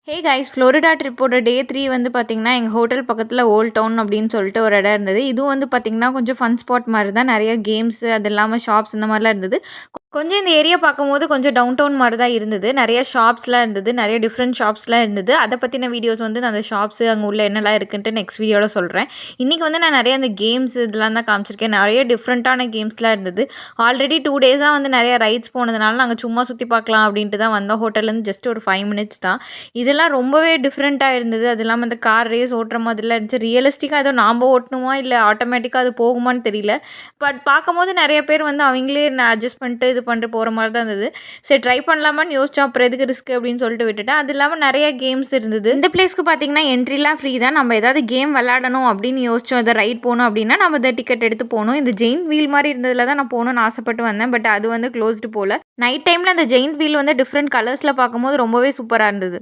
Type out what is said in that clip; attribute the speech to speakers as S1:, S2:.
S1: Hey guys! Florida ட்ரிப்போட டே 3 வந்து பார்த்தீங்கன்னா, எங்க ஹோட்டல் பக்கத்தில ஓல்ட் டவுன் அப்படின்னு சொல்லிட்டு ஒரு இடம் இருந்தது. இதுவும் வந்து பார்த்தீங்கன்னா, கொஞ்சம் ஃபன் ஸ்பாட் மாரி தான். நெறைய கேம்ஸு அது இல்லாம ஷாப்ஸ் இந்த மாரிலாம் இருந்தது. கொஞ்சம் இந்த ஏரியா பார்க்கும்போது கொஞ்சம் டவுன் டவுன் மாரி தான் இருந்தது. நெறைய ஷாப்ஸ்லாம் இருந்தது. நெறைய டிஃப்ரெண்ட் ஷாப்ஸ்லாம் இருந்தது. அத பத்தின வீடியோஸ் வந்து நான் அந்த ஷாப்ஸு அங்க உள்ள என்னலாம் இருக்குன்ட்டு நெக்ஸ்ட் வீடியோல சொல்றேன். இன்னைக்கு வந்து நான் நெறைய அந்த கேம்ஸ் இதெல்லாம் தான் காமிச்சிருக்கேன். நெறைய டிஃப்ரெண்ட்டான கேம்ஸ்லாம் இருந்தது. ஆல்ரெடி 2 டேஸா வந்து நெறைய ரைட்ஸ் போனதுனால, நாங்க சும்மா சுத்தி பார்க்கலாம் அப்படின்ட்டு தான் வந்தோம். ஹோட்டல்லேருந்து ஜஸ்ட் ஒரு 5 மினிட்ஸ் தான். இதெல்லாம் ரொம்பவே டிஃப்ரெண்ட்டா இருந்தது. அது இல்லாம அந்த கார் ரேஸ் ஓட்டுற மாதிரிலாம் இருந்துச்சு. ரியலிஸ்டிக்கா ஏதோ நாம ஓட்டணுமா, இல்ல ஆட்டோமேட்டிக்கா அது போகுமான்னு தெரியல. பட் பார்க்கும்போது நெறைய பேர் வந்து அவங்களே அட்ஜஸ்ட் பண்ணிட்டு, இது பண்ணிட்டு போற மாரி தான் இருந்தது. சரி ட்ரை பண்ணலாமான்னு யோசிச்சோம். அப்புறம் எதுக்கு ரிஸ்க் அப்படின்னு சொல்லிட்டு விட்டுட்டேன். அது இல்லாம நெறைய கேம்ஸ் இருந்தது. இந்த பிளேஸ்க்கு பார்த்தீங்கன்னா, என்ட்ரிலாம் ஃப்ரீ தான். நம்ம ஏதாவது கேம் விளையாடணும் அப்படின்னு யோசிச்சோம். எதா ரைட் போணும் அப்படின்னா, நம்ம இந்த டிக்கெட் எடுத்து போணும். இந்த ஜெயின்ட் வீல் மாரி இருந்ததுல தான் நான் போணும்னு ஆசைப்பட்டு வந்தேன். பட் அது வந்து க்ளோஸ்டு போல. நைட் டைம்ல அந்த ஜெயின்ட் வீல் வந்து டிஃப்ரெண்ட் கலர்ஸ்ல பார்க்கும்போது ரொம்பவே சூப்பரா இருந்தது.